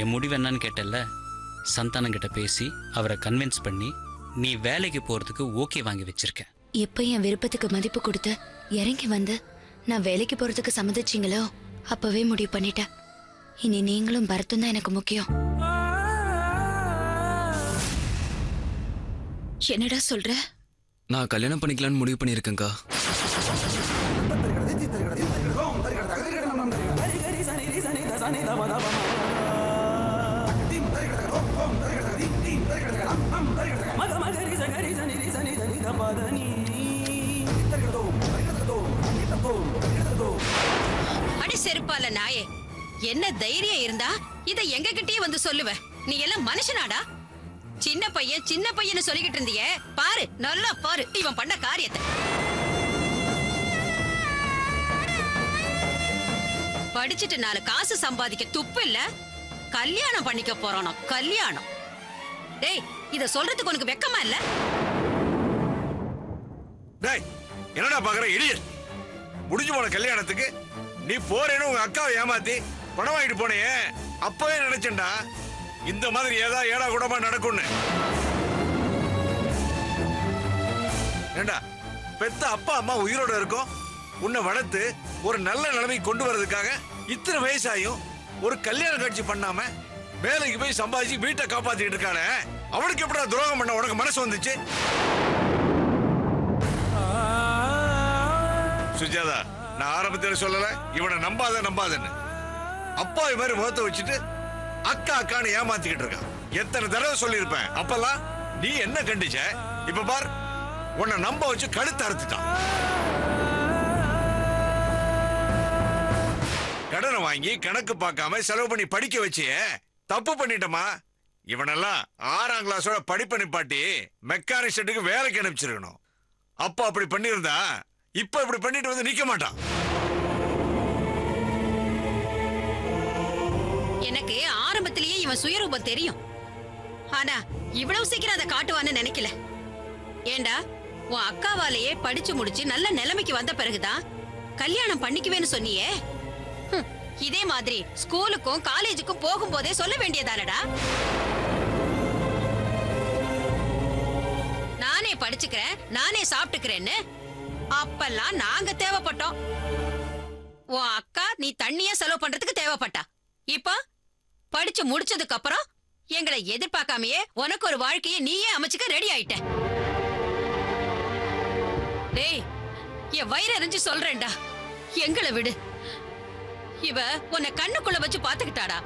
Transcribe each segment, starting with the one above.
என் முடிவு என்னன்னு கேட்டல, சந்தானம் கிட்ட பேசி அவரை கன்வின்ஸ் பண்ணி நீ வேலைக்கு போறதுக்கு ஓகே வாங்கி வச்சிருக்க. எப்ப என் விருப்பத்துக்கு மதிப்பு கொடுத்து இறங்கி வந்து நான் வேலைக்கு போறதுக்கு சம்மதிச்சிங்களோ அப்பவே முடிவு பண்ணிட்டேன். இனி நீங்களும் பரத்தும் தான் எனக்கு முக்கியம். என்னடா சொல்ற? நான் கல்யாணம் பண்ணிக்கலான்னு முடிவு பண்ணியிருக்கேன்க்கா. அடி செருப்பால நாயே, என்ன தைரியம் இருந்தா இத எங்க கிட்டயே வந்து சொல்லுவ? நீ எல்லாம் மனுஷனாடா? சின்ன பையன் சொல்லிக்கிட்டு இருந்தியே, பாரு நல்லா பாரு இவன் பண்ண காரியத்தை. படிச்சுட்டு 4 காசு சம்பாதிக்க துப்பு இல்ல, கல்யாணம் பண்ணிக்க போறானோ கல்யாணம். டேய், இத சொல்றதுக்கு உனக்கு வெக்கமா இல்ல? டேய், என்னடா பாக்குற இடியட்? முடிஞ்சு போன கல்யாணத்துக்கு நீ போறேன்னு உங்க அக்காவை ஏமாத்தி பணம் வாங்கிட்டு போனே. அப்பவே நினைச்சேன்டா இந்த மாதிரி ஏடா கூடமா நடக்கும்னு. ஏண்டா, பெத்த அப்பா அம்மா உயிரோட இருக்கும் உன்னை வளர்த்து ஒரு நல்ல நிலைமைக்கு கொண்டு வர்றதுக்காக இத்தனை வயசாயும் ஒரு கல்யாண காட்சி பண்ணாம வேலைக்கு போய் சம்பாதிச்சு வீட்டை காப்பாத்திட்டு இருக்கானே, அவனுக்கு எப்படா துரோகம் பண்ண உனக்கு மனசு வந்துச்சு? சுஜாதா, நான் ஆரம்பத்தில் சொல்லல இவனை நம்பாதன்னு. அப்பா இது மாதிரி முகத்தை வச்சுட்டு அக்கா அக்கான்னு ஏமாத்திக்கிட்டு இருக்கான். எத்தனை தடவை சொல்லியிருப்பேன். அப்பெல்லாம் நீ என்ன கண்டிச்ச? இப்ப பார், உன்னை நம்ப வச்சு கழுத்து அறுத்துட்டான். கடனை வாங்கி கணக்கு பார்க்காம செலவு பண்ணி படிக்க வச்சியே, தப்பு பண்ணிட்டமா. இவனெல்லாம் 6ஆம் கிளாஸோட படிப்பை நிப்பாட்டி மெக்கானிக் ஷெட்டுக்கு வேலைக்கு அனுப்பிச்சிருக்கணும். அப்பா அப்படி பண்ணியிருந்தா இப்ப இப்படி பண்ணிட்டு வந்து நிக்க மாட்டான். எனக்கு ஆரம்பத்திலேயே இவன் சுயரூபம் தெரியும். ஆனா இவ்வளவு சீக்கிரம் அதை காட்டுவான்னு நினைக்கல. ஏண்டா, உன் அக்காவாலேயே படிச்சு முடிச்சு நல்ல நிலைமைக்கு வந்த பிறகுதான் கல்யாணம் பண்ணிக்குவேன்னு சொன்னியே. இதே மாதிரி ஸ்கூலுக்கும் காலேஜுக்கும் போகும்போதே சொல்ல வேண்டியதானடா? நானே படிச்சுக்கிறேன், நானே சாப்பிட்டுக்கிறேன்னு. அப்பெல்லாம் நாங்க தேவைப்பட்டோம். உன் அக்கா நீ தண்ணியா செலவு பண்றதுக்கு தேவைப்பட்டா. இப்ப படிச்சு முடிச்சதுக்கு அப்புறம் எங்களை எதிர்பார்க்காமையே உனக்கு ஒரு வாழ்க்கையை நீயே அமைச்சுக்க ரெடி ஆயிட்ட. டேய், என் வயிறு எரிஞ்சு சொல்றேன்டா, எங்களை விடு. இவ உன்னை கண்ணுக்குள்ள வச்சு பாத்துக்கிட்டாடா.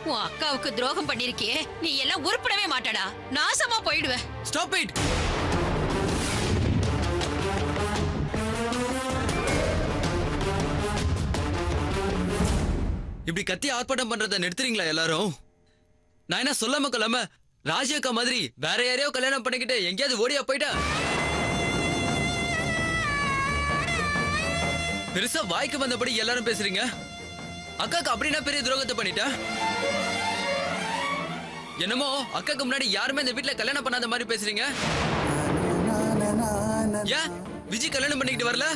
உன் அக்காவுக்கு துரோகம் பண்ணிருக்கியே, நீ எல்லாம் உருப்படவே மாட்டடா, நாசமா போயிடுவ. Stop it. இப்படி கத்தி ஆர்ப்பாட்டம் பண்றத நிறுத்துறீங்களா எல்லாரும்? நான் என்ன சொல்லாம கொள்ளாம ராஜி அக்கா மாதிரி வேற யாரையோ கல்யாணம் பண்ணிக்கிட்டு எங்கேயாவது ஓடியா போயிட்டா? பெருசா வாய்க்கு வந்தபடி எல்லாரும் பேசுறீங்க. அக்காக்கு அப்படின்னா பெரிய துரோகத்தை பண்ணிட்டா? என்னமோ அக்காக்கு முன்னாடி யாருமே இந்த வீட்டுல கல்யாணம் பண்ணாத மாதிரி பேசுறீங்க. ஏன் விஜய் கல்யாணம் பண்ணிக்கிட்டு வரல?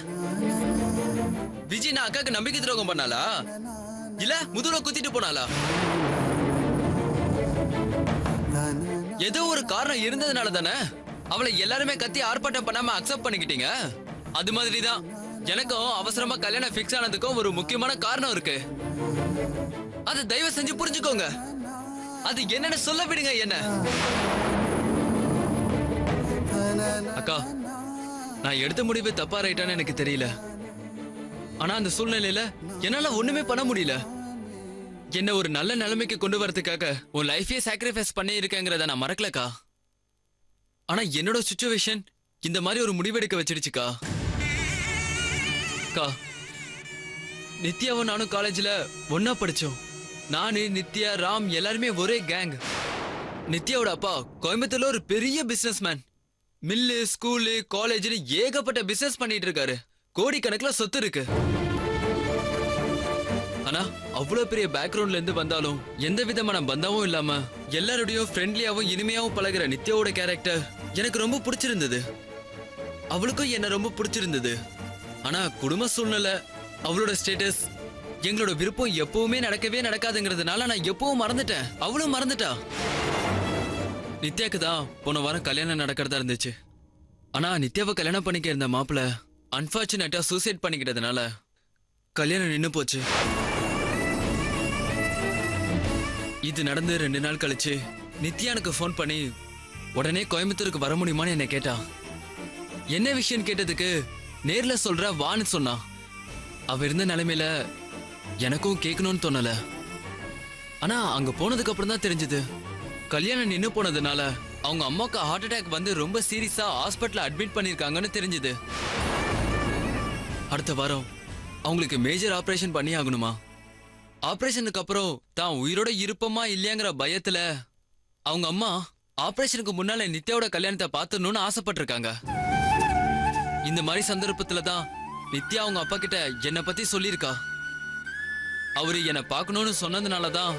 விஜய் நான் அக்காக்கு நம்பிக்கை துரோகம் பண்ணாலா, இல்ல முதுகுல குத்திட்டு போனாலா? ஏதோ ஒரு காரணம் இருந்ததுனால தானே அவளை எல்லாருமே கத்தி ஆர்ப்பாட்டம் பண்ணாம அக்செப்ட் பண்ணிக்கிட்டீங்க. அது மாதிரிதான் எனக்கும் அவசரமா கல்யாணம் பிக்ஸ் ஆனதுக்கும் ஒரு முக்கியமான காரணம் இருக்கு. அதை தயவு செஞ்சு புரிஞ்சுக்கோங்க. அது என்னன்னு சொல்ல விடுங்க. என்ன அக்கா, நான் எடுத்த முடிவு தப்பா ரைட்டான்னு எனக்கு தெரியல. ஆனா அந்த சூழ்நிலையில என்னால ஒண்ணுமே பண்ண முடியல. என்ன ஒரு நல்ல நிலைமைக்கு கொண்டு வரதுக்காக உன் லைஃபே சாக்ரிஃபைஸ் பண்ணி இருக்கேங்கிறத நான் மறக்கலக்கா. ஆனா என்னோட சிச்சுவேஷன் இந்த மாதிரி ஒரு முடிவெடுக்க வச்சிடுச்சுக்கா. அக்கா, நித்யாவும் நானும் காலேஜ்ல ஒன்னா படிச்சோம். நானு, நித்யா, ராம் எல்லாருமே ஒரே கேங். நித்யாவோட அப்பா கோயம்புத்தூர்ல ஒரு பெரிய பிசினஸ் மேன். மில்லு, ஸ்கூலு, காலேஜ்னு ஏகப்பட்ட பிசினஸ் பண்ணிட்டு இருக்காரு. கோடிக்கணக்குல சொத்து இருக்கு. ஆனா அவ்வளவு பெரிய பேக்ரவுண்ட்ல இருந்து வந்தாலும் எந்த விதமான பந்தமும் இல்லாம எல்லாரோடையும் ஃப்ரெண்ட்லியாவும் இனிமையாவும் பழகுற நித்யாவோட கேரக்டர் எனக்கு ரொம்ப பிடிச்சிருந்தது. அவளுக்கும் என்ன ரொம்ப பிடிச்சிருந்தது. ஆனா குடும்ப சூழ்நிலை, அவளோட ஸ்டேட்டஸ் எங்களோட விருப்பம் எப்பவுமே நடக்கவே நடக்காதுங்கிறதுனால நான் எப்பவும் மறந்துட்டேன். அவளும் மறந்துட்டா. நித்யாக்கு தான் போன வாரம் கல்யாணம் நடக்கிறதா இருந்துச்சு. ஆனா நித்யாவை கல்யாணம் பண்ணிக்க இருந்த மாப்பிள்ள அன்பார்ச்சுனேட்டா சூசைட் பண்ணிக்கிட்டதுனால கல்யாணம் நின்னு போச்சு. இது நடந்து 2 நாள் கழிச்சு நித்யா எனக்கு ஃபோன் பண்ணி உடனே கோயம்புத்தூருக்கு வர முடியுமான்னு என்ன கேட்டா. என்ன விஷயம் கேட்டதுக்கு நேர்ல சொல்ற வான்னு சொன்னா. அவ இருந்த நிலைமையில எனக்கும் கேட்கணும்னு தோணல. ஆனா அங்க போனதுக்கு அப்புறம் தான் தெரிஞ்சது கல்யாணம் நின்னு போனதுனால அவங்க அம்மாவுக்கு ஹார்ட் அட்டாக் வந்து ரொம்ப சீரியஸா ஹாஸ்பிட்டல்ல அட்மிட் பண்ணிருக்காங்கன்னு தெரிஞ்சது. அடுத்த வாரம் அவங்களுக்கு மேஜர் ஆபரேஷன் பண்ணி ஆகணுமா. ஆபரேஷனுக்கு அப்புறம் தான் உயிரோட இருப்பமா இல்லையாங்கிற பயத்துல அவங்க அம்மா ஆபரேஷனுக்கு முன்னால நித்யாவோட கல்யாணத்தை பார்த்துடணும்னு ஆசைப்பட்டிருக்காங்க. இந்த மாதிரி சந்தர்ப்பத்துல தான் நித்யா அவங்க அப்பா கிட்ட என்னை பத்தி சொல்லியிருக்கா. அவரு என்னை பார்க்கணும்னு சொன்னதுனாலதான்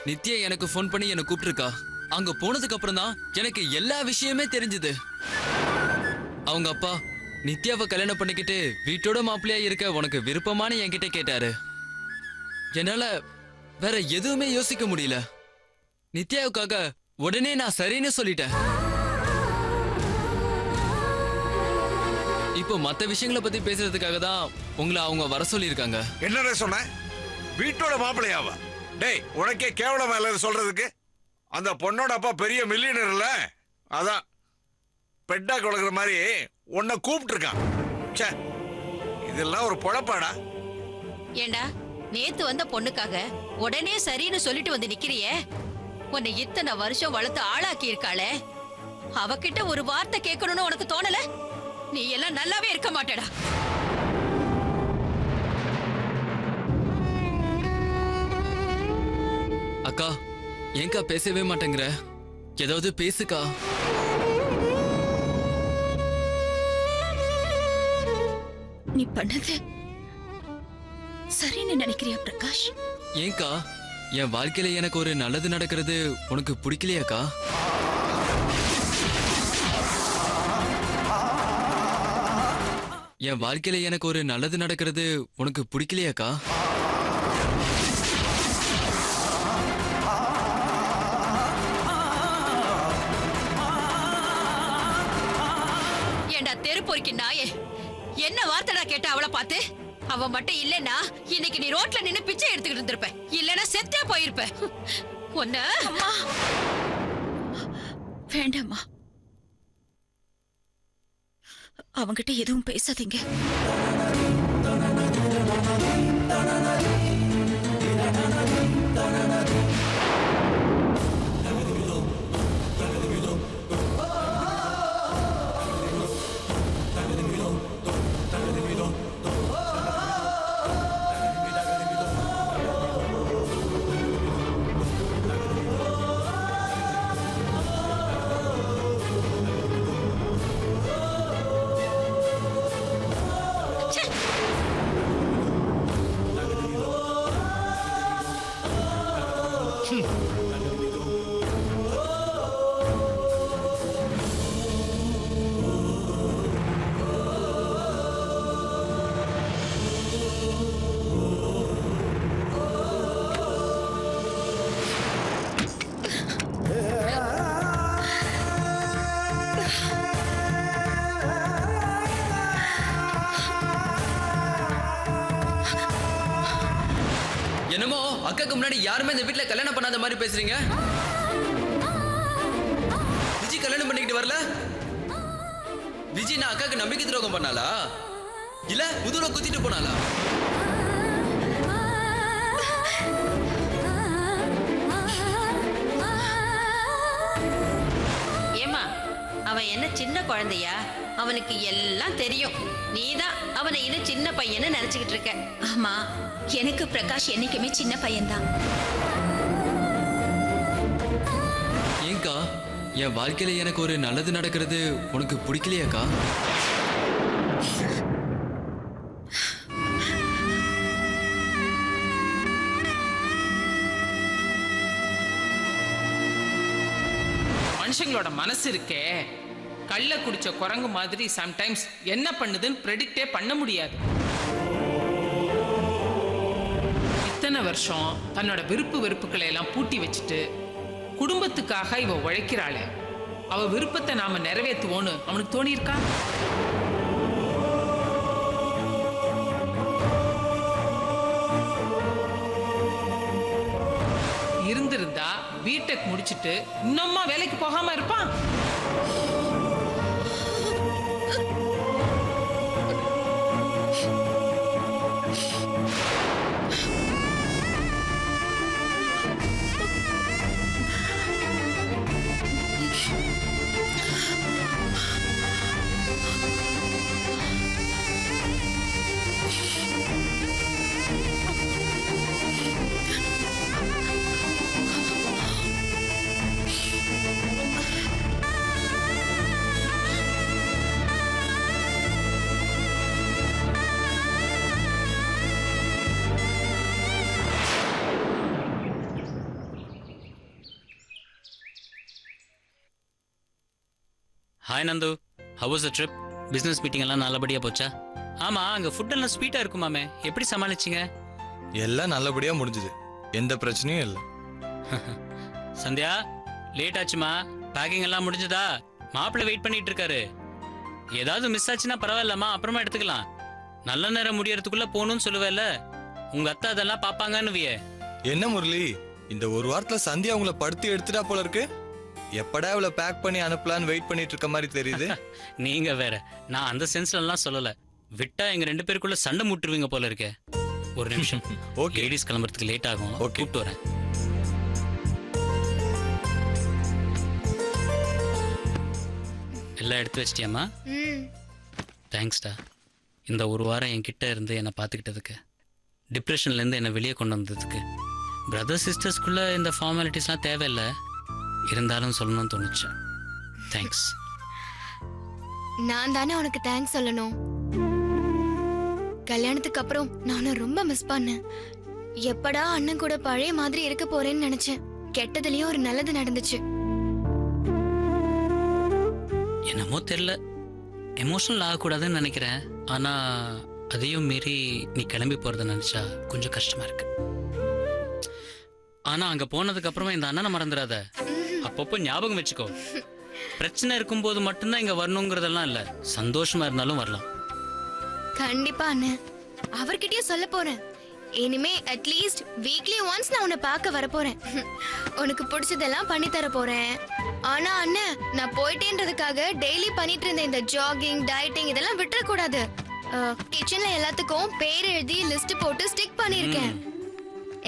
நித்யா எனக்கு ஃபோன் பண்ணி என்னை கூப்பிட்டுருக்கா. அங்க போனதுக்கு அப்புறம் தான் எனக்கு எல்லா விஷயமே தெரிஞ்சது. அவங்க அப்பா நித்யாவை கல்யாணம் பண்ணிக்கிட்டு வீட்டோட மாப்பிள்ளையா இருக்க உனக்கு விருப்பமானு என்கிட்ட கேட்டாரு. என்னால வேற எதுவுமே யோசிக்க முடியல. நித்யாவுக்காக உடனே நான் சரின்னு சொல்லிட்டேன். இப்போ மத்த விஷயங்களை பத்தி பேசுறதுக்காக தான் உங்களை அவங்க வர சொல்லியிருக்காங்க. என்னடா சொன்ன? வீட்டோட மாப்பிள்ளையாவா? டேய், உனக்கே கேவலமா இல்ல சொல்றதுக்கு? அந்த பொண்ணோட அப்பா பெரிய மில்லியனர் இல்ல, அதான் பெட்டா கொடுக்குற மாதிரி உன்னை கூப்பிட்டு இருக்கான். ச்சே, இதெல்லாம் ஒரு பொழப்பாடா? ஏண்டா நேத்து வந்த பொண்ணுக்காக உடனே சரின்னு சொல்லிட்டு வந்து நிக்கிறியே? உன்னை இத்தனை வருஷம் வளர்த்து ஆளாக்கி இருக்காளே, அவகிட்ட ஒரு வார்த்தை கேட்கணும்னு உனக்கு தோணல? நீ எல்லாம் நல்லாவே இருக்க மாட்டடா. அக்கா, ஏங்கா பேசவே மாட்டேங்கிற? ஏதாவது பேசுக்கா. நீ பண்ணது சரின்னு நினைக்கிறியா பிரகாஷ்? ஏங்கா, என் வாழ்க்கையில எனக்கு ஒரு நல்லது நடக்கிறது உனக்கு பிடிக்கலையாக்கா? என் வாழ்க்கையில எனக்கு ஒரு நல்லது நடக்கிறது உனக்கு பிடிக்கலையாக்கா? ஏண்டா தெரு பொறுக்கி நாயே, என்ன வார்த்தைடா கேட்ட அவளை பார்த்து? அவ மட்டும் இல்லன்னா இன்னைக்கு நீ ரோட்ல நின்னு பிச்சை எடுத்துக்கிட்டு இருந்திருப்ப, இல்லன்னா செத்தே போயிருப்ப. ஒன்ன வேண்டாமா, அவங்கிட்ட எதுவும் பேசாதீங்க. என்னமோ அக்காக்கு முன்னாடி யாருமே இந்த வீட்டுல கல்யாணம் பண்ணாத மாதிரி பேசுறீங்க. விஜி கல்யாணம் பண்ணிக்கிட்டு வரல? விஜி நான் அக்காக்கு நம்பிக்கை துரோகம் பண்ணாளா இல்ல முதுகுல குத்திட்டு போனாளா? ஏமா, அவன் என்ன சின்ன குழந்தையா? அவனுக்கு எல்லாம் தெரியும். நீதான் அவனை இன்னும் சின்ன பையன்னு நினைச்சுக்கிட்டு இருக்க. ஆமா, எனக்கு பிரகாஷ் என்னைக்குமே சின்ன பையன்தான். ஏங்கா, என் வாழ்க்கையில எனக்கு ஒரு நல்லது நடக்கிறது உனக்கு பிடிக்கலையாக்கா? மனுஷங்களோட மனசு இருக்கே, கள்ள குடிச்ச குரங்கு மாதிரி சம்டைம்ஸ் என்ன பண்ணுதுன்னு ப்ரெடிக்டே பண்ண முடியாது. இத்தனை வருஷம் தன்னோட விருப்பு வெறுப்புகளை எல்லாம் பூட்டி வச்சுட்டு குடும்பத்துக்காக இவ உழைக்கிறாளே, அவ விருப்பத்தை நாம நிறைவேற்றுவோன்னு அவனுக்கு தோணியிருக்கா? இருந்திருந்தா பிடெக் முடிச்சிட்டு இன்னும்மா வேலைக்கு போகாம இருப்பான்? Hi Nandu, how was the trip? Business meeting எல்லாம் நல்லபடியா போச்சா? ஆமா, அங்க ஃபுட் எல்லாம் ஸ்வீட்டா இருக்குமாமே, எப்படி சமாளிச்சீங்க? எல்லாம் நல்லபடியா முடிஞ்சது, எந்த பிரச்சனையும் இல்லை. சந்தியா, லேட் ஆச்சுமா, பேக்கிங் எல்லாம் முடிஞ்சதா? மாப்பிள்ளை வெயிட் பண்ணிட்டு இருக்காரு. ஏதாவது மிஸ் ஆச்சுன்னா பரவாயில்லம்மா, அப்புறமா எடுத்துக்கலாம். நல்ல நேரம் முடியறதுக்குள்ள போகணும்னு சொல்லுவேல்ல, உங்க அத்தை அதெல்லாம் பாப்பாங்கன்னுவியே. என்ன முரளி, இந்த ஒரு வாரத்துல சந்தியா உங்களை படுத்தி எடுத்துட்டா போல இருக்கு. எப்படா இவ்வளவு பேக் பண்ணி அனுப்பலான்னு வெயிட் பண்ணிட்டு இருக்க மாதிரி தெரியுது. நீங்க வேற, நான் அந்த சென்ஸ்ல எல்லாம் சொல்லல. விட்டா எங்க 2 பேருக்குள்ள சண்டை முட்டுருவீங்க போல இருக்கே. ஒரு நிமிஷம். ஓகே, லேடிஸ் கிளம்புறதுக்கு லேட் ஆகும். ஓகே, கூப்பிட்டு வரேன். எல்லாம் எடுத்து வச்சிட்டியாமா? தேங்க்ஸ்டா. இந்த ஒரு வாரம் என்கிட்ட இருந்து என்னை பார்த்துக்கிட்டதுக்கு, டிப்ரெஷன்லேருந்து என்னை வெளியே கொண்டு வந்ததுக்கு. பிரதர் சிஸ்டர்ஸ்குள்ளே இந்த ஃபார்மாலிட்டிஸ்லாம் தேவையில்லை, இருந்தாலும் சொல்லணும்னு தோணுச்சு. தேங்க்ஸ். நான் தானே உனக்கு தேங்க்ஸ் சொல்லணும். கல்யாணத்துக்கு அப்புறம் நானும் ரொம்ப மிஸ் பண்ணேன். எப்படா அண்ணன் கூட பழைய மாதிரி இருக்க போறேன்னு நினைச்சேன். கெட்டதுலயும் ஒரு நல்லது நடந்துச்சு. என்னமோ தெரியல, எமோஷனல் ஆகக்கூடாதுன்னு நினைக்கிறேன். ஆனா அதையும் மீறி நீ கிளம்பி போறத நினைச்சா கொஞ்சம் கஷ்டமா இருக்கு. ஆனா அங்க போனதுக்கு அப்புறமா இந்த அண்ணனை மறந்துடாத. அப்பப்போ ஞாபகம் வச்சுக்கோ. பிரச்சனை இருக்கும்போது மட்டும்தான் இங்க வரணுங்கிறதெல்லாம் இல்ல, சந்தோஷமா இருந்தாலும் வரலாம். கண்டிப்பா அண்ணன், அவர்கிட்டயும் சொல்ல போறேன். இனிமே அட்லீஸ்ட் வீக்லி ஒன்ஸ் நான் உன்னை பார்க்க வர போறேன். உனக்கு பிடிச்சதெல்லாம் பண்ணி தர போறேன். ஆனா அண்ணன், நான் போயிட்டேன்றதுக்காக டெய்லி பண்ணிட்டு இருந்த இந்த ஜாகிங், டயட்டிங் இதெல்லாம் விட்டுற கூடாது. கிச்சன்ல எல்லாத்துக்கும் பேர் எழுதி லிஸ்ட் போட்டு ஸ்டிக் பண்ணிருக்கேன்.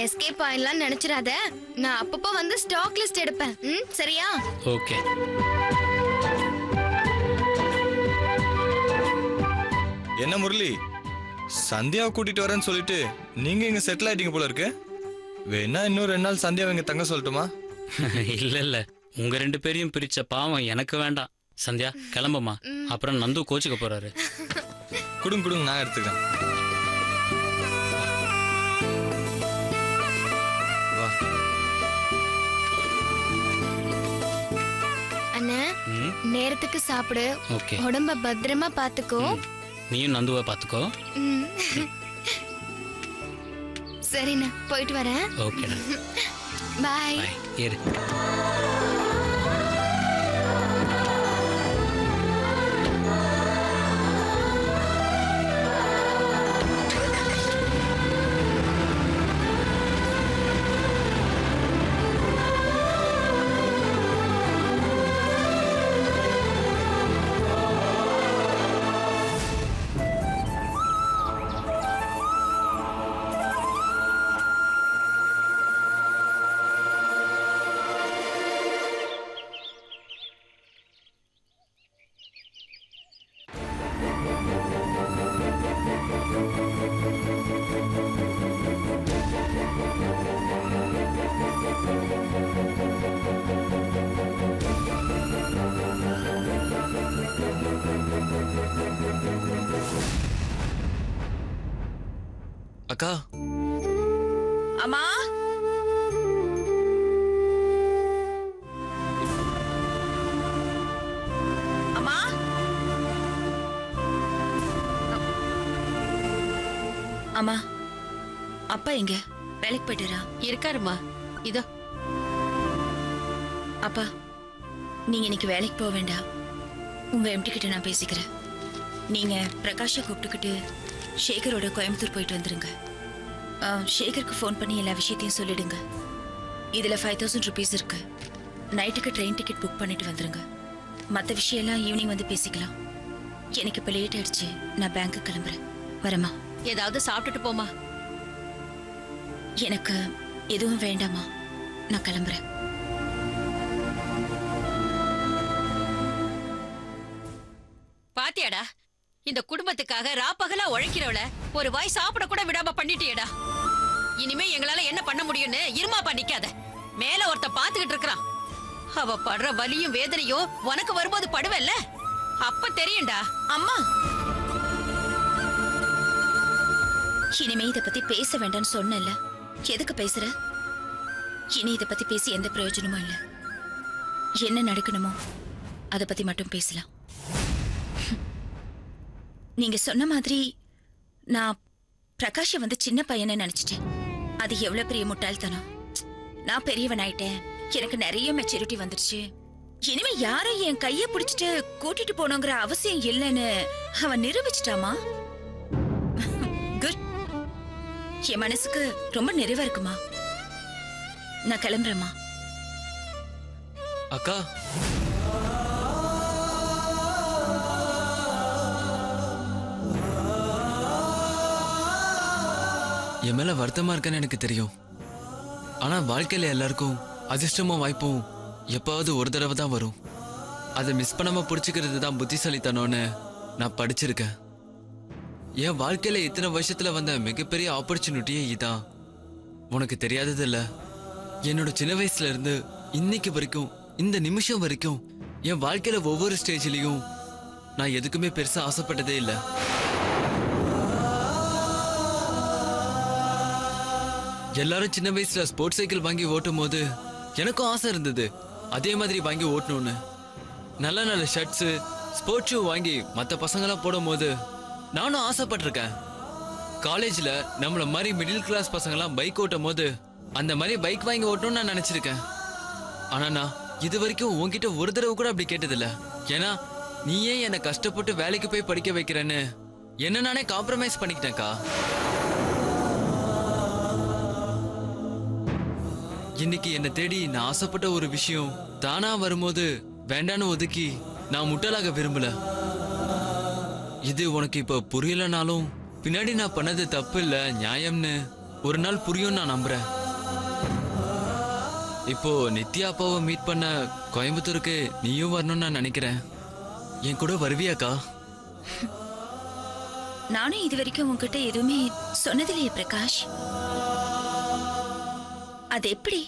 எஸ்கேப் ஆயிடலாம் நினைச்சிராத. நான் அப்பப்போ வந்து ஸ்டாக் லிஸ்ட் எடுப்பேன். சரியா? ஓகே. என்ன முரளி, சந்தியாவை கூட்டிட்டு வரேன்னு சொல்லிட்டு நீங்க இங்க செட்டில் ஆயிட்டீங்க போல இருக்கு. வேணா இன்னும் 2 நாள் சந்தியாவை இங்க தங்க சொல்லட்டுமா? இல்ல இல்ல, உங்க 2 பேரையும் பிரிச்ச பாவம் எனக்கு வேண்டாம். சந்தியா கிளம்புமா, அப்புறம் நந்து கோச்சுக்க போறாரு. குடுங்க குடுங்க, நான் எடுத்துக்கிறேன். அண்ணா, நேரத்துக்கு சாப்பிடு. ஓகே. உடம்ப பத்திரமா பாத்துக்கோ. நீயும் நந்துவை பாத்துக்கோ. சரிண்ணா, போயிட்டு வரேன். ஓகேடா, பாய். பாய். ஏறு. அக்கா. அம்மா, அம்மா, அம்மா, அப்பா எங்க? வேலைக்கு போயிட்டுறா. இருக்காருமா. இதோ அப்பா, நீங்க இன்னைக்கு வேலைக்கு போக வேண்டாம். உங்க எம்டி கிட்ட நான் பேசிக்கிறேன். நீங்க பிரகாஷை கூப்பிட்டுக்கிட்டு சேகரோட கோயம்புத்தூர் போயிட்டு வந்துருங்க. சேகருக்கு ஃபோன் பண்ணி எல்லா விஷயத்தையும் சொல்லிடுங்க. இதுல 5000 rupees இருக்கு. நைட்டுக்கு ட்ரெயின் டிக்கெட் புக் பண்ணிட்டு வந்துருங்க. மற்ற விஷயம்லாம் ஈவினிங் வந்து பேசிக்கலாம். எனக்கு இப்போ லேட் ஆயிடுச்சு. நான் பேங்க்கு கிளம்புறேன். வரமா? ஏதாவது சாப்பிட்டுட்டு போமா. எனக்கு எதுவும் வேண்டாமா, நான் கிளம்புறேன். பாத்தியாடா, இந்த குடும்பத்துக்காக ராப்பகலா உழைக்கிறவள ஒரு வாய் சாப்பிட கூட விடாம பண்ணிட்டியடா. இனிமே எங்களால என்ன பண்ண முடியும்னு இருமாப்பா நிக்காத. மேல ஒருத்த பாத்துக்கிட்டு இருக்கிறான். அவ படுற வலியும் வேதனையும் உனக்கு வரும்போது படுவல்ல, அப்ப தெரியும்டா. அம்மா, இனிமே இத பத்தி பேச வேண்டாம்னு சொன்னேன்ல, எதுக்கு பேசுற? இனி இத பத்தி பேசி எந்த பிரயோஜனமும் இல்ல. என்ன நடக்கணுமோ அத பத்தி மட்டும் பேசலாம். நீங்க சொன்ன மாதிரி நான் பிரகாஷ வந்து சின்ன பையனை நினைச்சிட்டேன். அது எவ்வளவு பெரிய முட்டாள்தனம். நான் பெரியவன் ஆயிட்டேன். எனக்கு நிறைய மெச்சூரிட்டி வந்துருச்சு. இனிமே யாரும் என் கைய பிடிச்சிட்டு கூட்டிட்டு போனோங்கிற அவசியம் இல்லைன்னு அவன் நிரூபிச்சிட்டாமா. குட். என் மனசுக்கு ரொம்ப நிறைவா இருக்குமா. நான் கிளம்புறேம்மா. அக்கா, என் மேல வருத்தமா இருக்கன்னு எனக்கு தெரியும். ஆனா வாழ்க்கையில எல்லாருக்கும் அதிர்ஷ்டமும் வாய்ப்பும் எப்பாவது ஒரு தடவை தான் வரும். அதை மிஸ் பண்ணாம புடிச்சுக்கிறது தான் புத்திசாலித்தனம்னு நான் படிச்சிருக்கேன். என் வாழ்க்கையில இத்தனை வருஷத்துல வந்த மிகப்பெரிய ஆப்பர்ச்சுனிட்டியே இதான். உனக்கு தெரியாதது இல்ல, என்னோட சின்ன வயசுல இருந்து இன்னைக்கு வரைக்கும், இந்த நிமிஷம் வரைக்கும் என் வாழ்க்கையில ஒவ்வொரு ஸ்டேஜ்லயும் நான் எதுக்குமே பெருசா ஆசைப்பட்டதே இல்லை. எல்லாரும் சின்ன வயசுல ஸ்போர்ட்ஸ் சைக்கிள் வாங்கி ஓட்டும் போது எனக்கும் ஆசை இருந்தது அதே மாதிரி வாங்கி ஓட்டணும்னு. நல்ல நல்ல ஷர்ட்ஸ், ஸ்போர்ட்ஸ் ஷூ வாங்கி மற்ற பசங்களாம் போடும் போது நானும் ஆசைப்பட்டிருக்கேன். காலேஜ்ல நம்மள மாதிரி மிடில் கிளாஸ் பசங்களாம் பைக் ஓட்டும் போது அந்த மாதிரி பைக் வாங்கி ஓட்டணும்னு நான் நினைச்சிருக்கேன். ஆனா நான் இது வரைக்கும் உன்கிட்ட ஒரு தடவை கூட அப்படி கேட்டதில்ல. ஏன்னா நீ ஏன் என்னை கஷ்டப்பட்டு வேலைக்கு போய் படிக்க வைக்கிறேன்னு என்ன நானே காம்ப்ரமைஸ் பண்ணிக்கிட்டேன்க்கா. இன்னைக்கு என்னை தேடி நான் ஆசைப்பட்ட ஒரு விஷயம் தானா வரும்போது வேண்டான்னு ஒதுக்கி நான் முட்டாளாக விரும்பல. இது உனக்கு இப்ப புரியலனாலும் பின்னாடி நான் பண்ணது தப்பு இல்ல, நியாயம்னு ஒரு நாள் புரியும் நான் நம்புறேன். இப்போ நித்யா அப்பாவை மீட் பண்ண கோயம்புத்தூருக்கு நீயும் வரணும்னு நான் நினைக்கிறேன். என் கூட வருவியாக்கா? நானும் இது வரைக்கும் உன்கிட்ட எதுவுமே சொன்னதில்லையே பிரகாஷ். அது எப்படி?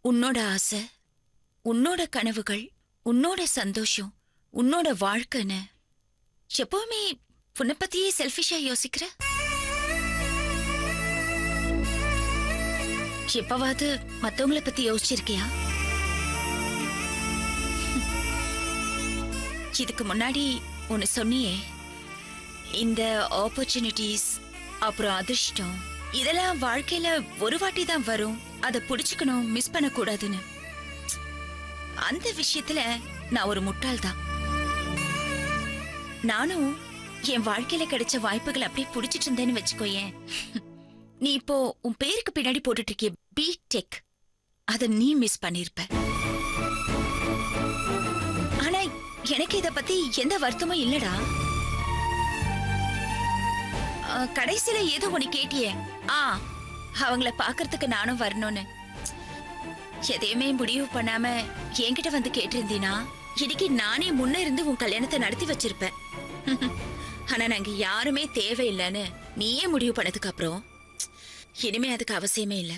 உன்னோட ஆசை, உன்னோட கனவுகள், உன்னோட சந்தோஷம், உன்னோட வாழ்க்கைன்னு எப்பவுமே உன்னை பத்தியே செல்ஃபிஷா யோசிக்கிற? எப்பவாவது மத்தவங்கள பத்தி யோசிச்சிருக்கியா? இதுக்கு முன்னாடி ஒன்னு சொன்னியே, இந்த ஆப்பர்ச்சுனிட்டிஸ் அப்புறம் அதிர்ஷ்டம் இதெல்லாம் வாழ்க்கையில ஒரு வாட்டி தான் வரும், அதை புடிச்சுக்கணும், மிஸ் பண்ண கூடாதுன்னு. அந்த விஷயத்துல நான் ஒரு முட்டாள் தான். நானும் என் வாழ்க்கையில கிடைச்ச வாய்ப்புகள் அப்படியே புடிச்சிட்டு இருந்தேன்னு வச்சுக்கோயேன். நீ இப்போ உன் பேருக்கு பின்னாடி போட்டுட்டு இருக்கிய பிடெக், அத நீ மிஸ் பண்ணிருப்ப. ஆனா எனக்கு இத பத்தி எந்த வருத்தமும் இல்லடா. கடைசியில ஏதோ ஒன்னு கேட்டியே, அவங்கள பாக்குறதுக்கு நானும் வரணும்னு. எதையுமே முடிவு பண்ணாம என்கிட்ட வந்து கேட்டிருந்தீனா இன்னைக்கு நானே முன்ன இருந்து உன் கல்யாணத்தை நடத்தி வச்சிருப்பேன். ஆனா நாங்க யாருமே தேவையில்லைன்னு நீயே முடிவு பண்ணதுக்கு அப்புறம் இனிமே அதுக்கு அவசியமே இல்லை.